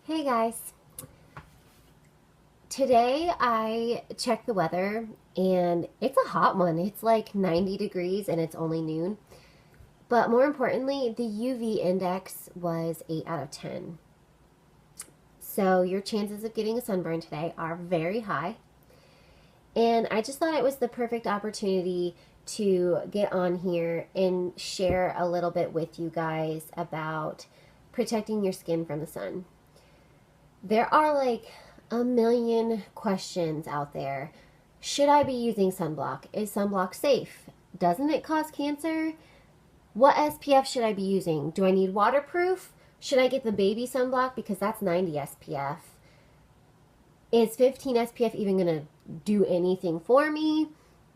Hey guys, today I checked the weather and it's a hot one. It's like 90 degrees and it's only noon. But more importantly, the UV index was 8 out of 10. So your chances of getting a sunburn today are very high. And I just thought it was the perfect opportunity to get on here and share a little bit with you guys about protecting your skin from the sun. There are like a million questions out there. Should I be using sunblock? Is sunblock safe? Doesn't it cause cancer? What SPF should I be using? Do I need waterproof? Should I get the baby sunblock because that's 90 SPF? Is 15 SPF even going to do anything for me?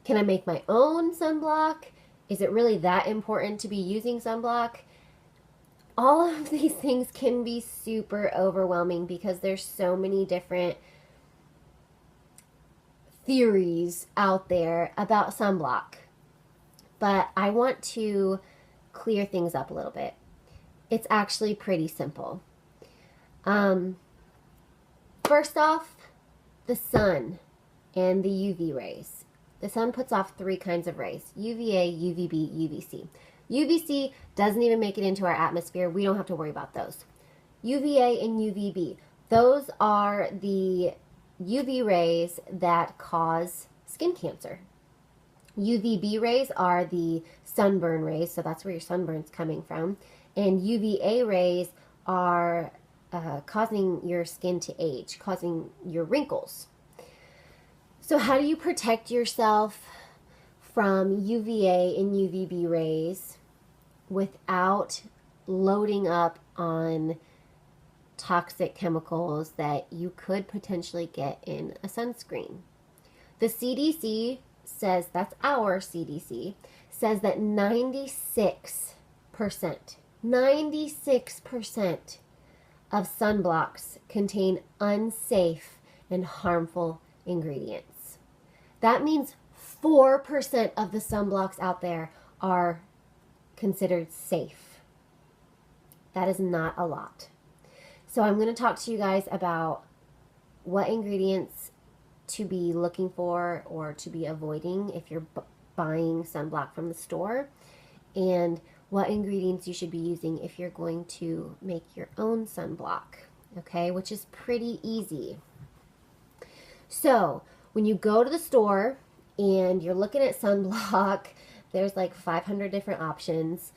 Can I make my own sunblock? Is it really that important to be using sunblock? All of these things can be super overwhelming because there's so many different theories out there about sunblock. But I want to clear things up a little bit. It's actually pretty simple. First off, the sun and the UV rays. The sun puts off three kinds of rays: UVA, UVB, UVC. UVC doesn't even make it into our atmosphere. We don't have to worry about those. UVA and UVB, those are the UV rays that cause skin cancer. UVB rays are the sunburn rays, so that's where your sunburn's coming from. And UVA rays are causing your skin to age, causing your wrinkles. So how do you protect yourself from UVA and UVB rays without loading up on toxic chemicals that you could potentially get in a sunscreen? The CDC says, that's our CDC, says that 96% of sunblocks contain unsafe and harmful ingredients. That means 4% of the sunblocks out there are considered safe. That is not a lot. So I'm going to talk to you guys about what ingredients to be looking for or to be avoiding if you're buying sunblock from the store, and what ingredients you should be using if you're going to make your own sunblock, okay, which is pretty easy. So when you go to the store and you're looking at sunblock, there's like 500 different options.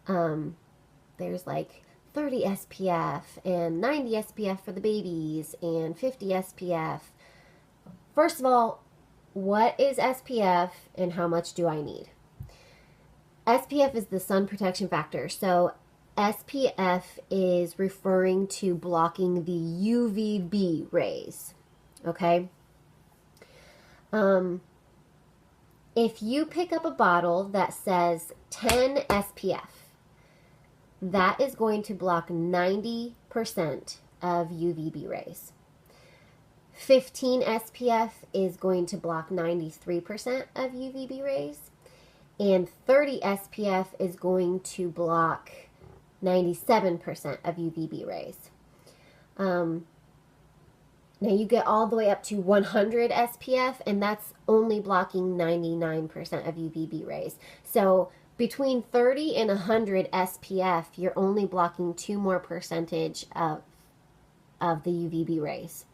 There's like 30 SPF and 90 SPF for the babies and 50 SPF. First of all, what is SPF and how much do I need? SPF is the sun protection factor. So SPF is referring to blocking the UVB rays, okay? If you pick up a bottle that says 10 SPF, that is going to block 90% of UVB rays. 15 SPF is going to block 93% of UVB rays. And 30 SPF is going to block 97% of UVB rays. Now you get all the way up to 100 SPF, and that's only blocking 99% of UVB rays. So between 30 and 100 SPF, you're only blocking 2 more percentage of the UVB rays.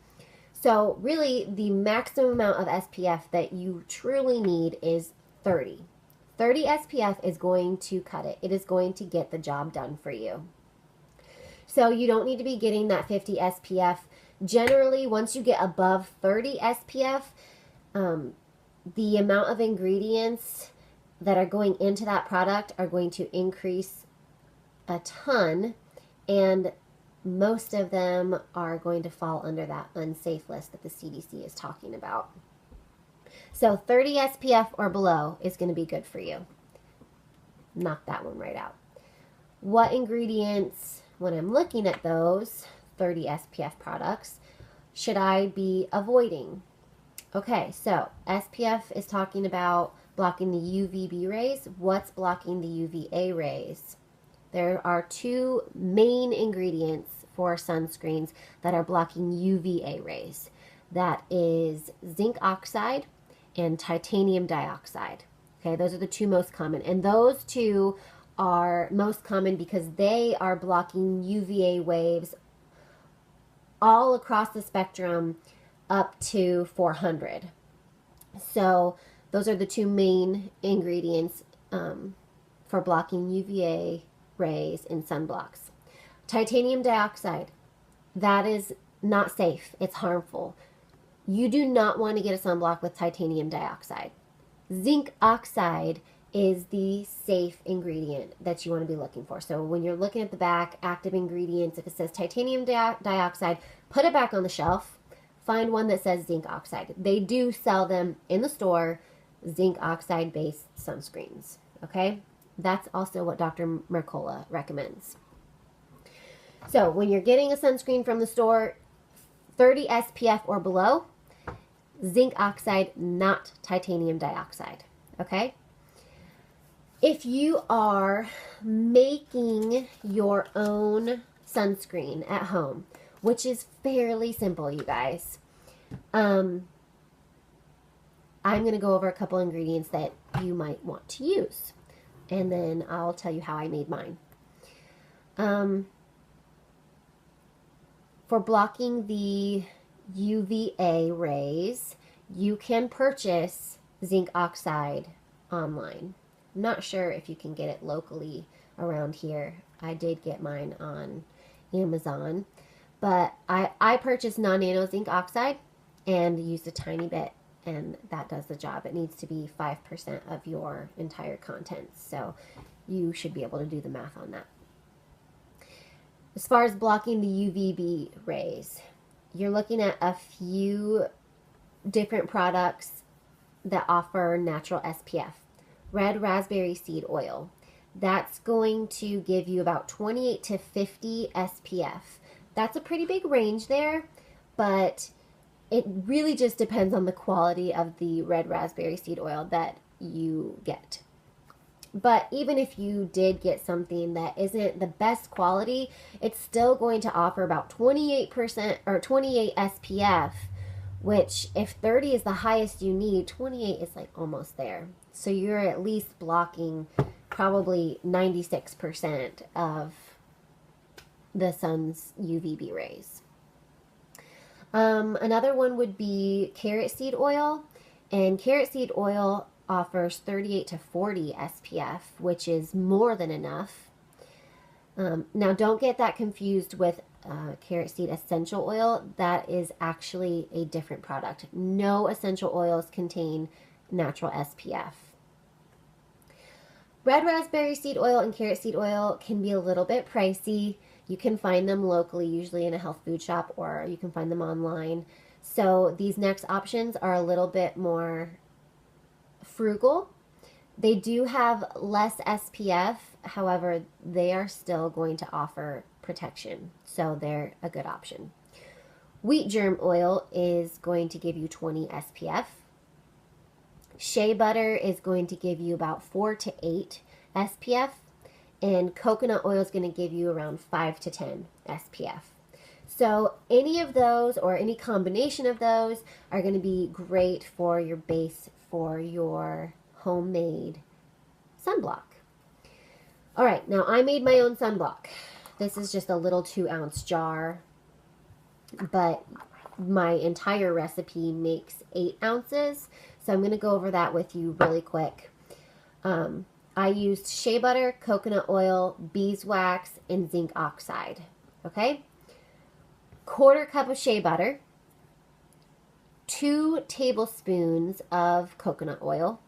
So really, the maximum amount of SPF that you truly need is 30. 30 SPF is going to cut it. It is going to get the job done for you. So you don't need to be getting that 50 SPF. Generally, once you get above 30 SPF, the amount of ingredients that are going into that product are going to increase a ton, and most of them are going to fall under that unsafe list that the CDC is talking about. So 30 SPF or below is going to be good for you. Knock that one right out. What ingredients, when I'm looking at those 30 SPF products, should I be avoiding? Okay, so SPF is talking about blocking the UVB rays. What's blocking the UVA rays? There are two main ingredients for sunscreens that are blocking UVA rays. That is zinc oxide and titanium dioxide. Okay, those are the two most common. And those two are most common because they are blocking UVA waves all across the spectrum up to 400. So those are the two main ingredients for blocking UVA rays in sunblocks. Titanium dioxide, that is not safe. It's harmful. You do not want to get a sunblock with titanium dioxide. Zinc oxide is the safe ingredient that you want to be looking for. So when you're looking at the back, active ingredients, if it says titanium dioxide, put it back on the shelf. Find one that says zinc oxide. They do sell them in the store, zinc oxide based sunscreens. Okay? That's also what Dr. Mercola recommends. So when you're getting a sunscreen from the store, 30 SPF or below, zinc oxide, not titanium dioxide. Okay? If you are making your own sunscreen at home, which is fairly simple, you guys, I'm going to go over a couple ingredients that you might want to use, and then I'll tell you how I made mine. For blocking the UVA rays, you can purchase zinc oxide online. I'm not sure if you can get it locally around here. I did get mine on Amazon, but I purchased non-nano zinc oxide and used a tiny bit, and that does the job. It needs to be 5% of your entire contents, so you should be able to do the math on that. As far as blocking the UVB rays, you're looking at a few different products that offer natural SPF. Red raspberry seed oil. That's going to give you about 28 to 50 SPF. That's a pretty big range there, but it really just depends on the quality of the red raspberry seed oil that you get. But even if you did get something that isn't the best quality, it's still going to offer about 28% or 28 SPF, which if 30 is the highest you need, 28 is like almost there. So you're at least blocking probably 96% of the sun's UVB rays. Another one would be carrot seed oil, and carrot seed oil offers 38 to 40 SPF, which is more than enough. Now don't get that confused with carrot seed essential oil. That is actually a different product. No essential oils contain natural SPF. Red raspberry seed oil and carrot seed oil can be a little bit pricey. You can find them locally, usually in a health food shop, or you can find them online. So these next options are a little bit more frugal. They do have less SPF, however, they are still going to offer protection, so they're a good option. Wheat germ oil is going to give you 20 SPF. Shea butter is going to give you about 4 to 8 SPF, and coconut oil is going to give you around 5 to 10 SPF. So any of those or any combination of those are going to be great for your base for your homemade sunblock. All right, now I made my own sunblock. This is just a little 2-ounce jar, but my entire recipe makes 8 ounces. So I'm going to go over that with you really quick. I used shea butter, coconut oil, beeswax, and zinc oxide. Okay? 1/4 cup of shea butter, 2 tablespoons of coconut oil,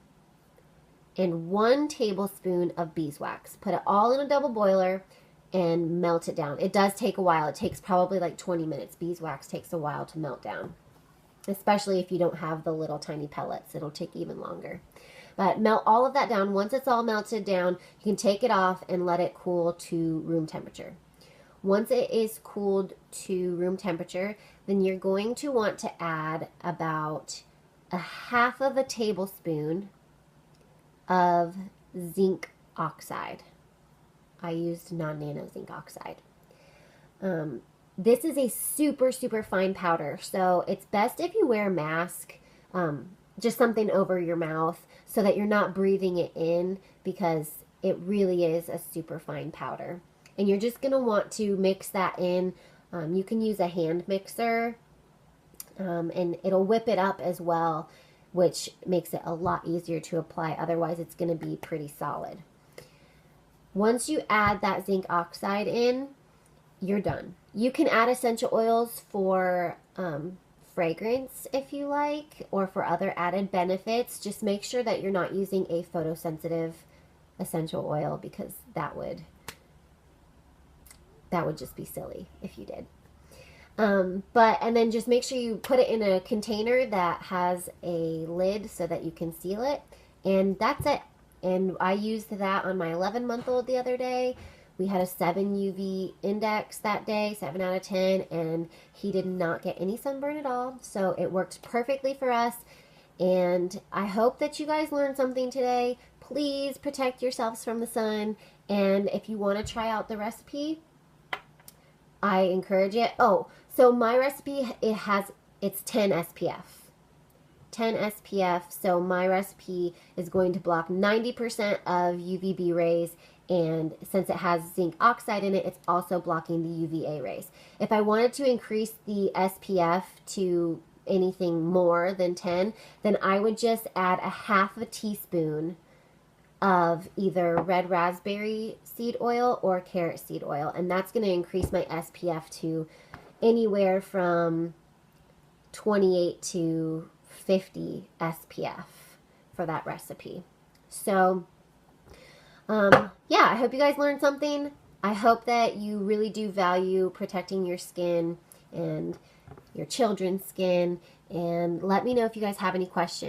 and 1 tablespoon of beeswax. Put it all in a double boiler and melt it down. It does take a while. It takes probably like 20 minutes. Beeswax takes a while to melt down, especially if you don't have the little tiny pellets. It'll take even longer. But melt all of that down. Once it's all melted down, you can take it off and let it cool to room temperature. Once it is cooled to room temperature, then you're going to want to add about 1/2 tablespoon of zinc oxide. I used non-nano zinc oxide. This is a super, super fine powder, so it's best if you wear a mask, just something over your mouth so that you're not breathing it in, because it really is a super fine powder. And you're just going to want to mix that in. You can use a hand mixer, and it'll whip it up as well, which makes it a lot easier to apply. Otherwise, it's going to be pretty solid. Once you add that zinc oxide in, you're done. You can add essential oils for fragrance if you like, or for other added benefits. Just make sure that you're not using a photosensitive essential oil, because that would just be silly if you did. And then just make sure you put it in a container that has a lid so that you can seal it, and that's it. And I used that on my 11-month-old the other day. We had a 7 UV index that day, 7 out of 10, and he did not get any sunburn at all. So it worked perfectly for us. And I hope that you guys learned something today. Please protect yourselves from the sun. And if you want to try out the recipe, I encourage it. Oh, so my recipe, it's 10 SPF. 10 SPF, so my recipe is going to block 90% of UVB rays, and since it has zinc oxide in it, it's also blocking the UVA rays. If I wanted to increase the SPF to anything more than 10, then I would just add a half a teaspoon of either red raspberry seed oil or carrot seed oil, and that's going to increase my SPF to anywhere from 28 to 50 SPF for that recipe. So yeah, I hope you guys learned something. I hope that you really do value protecting your skin and your children's skin, and let me know if you guys have any questions.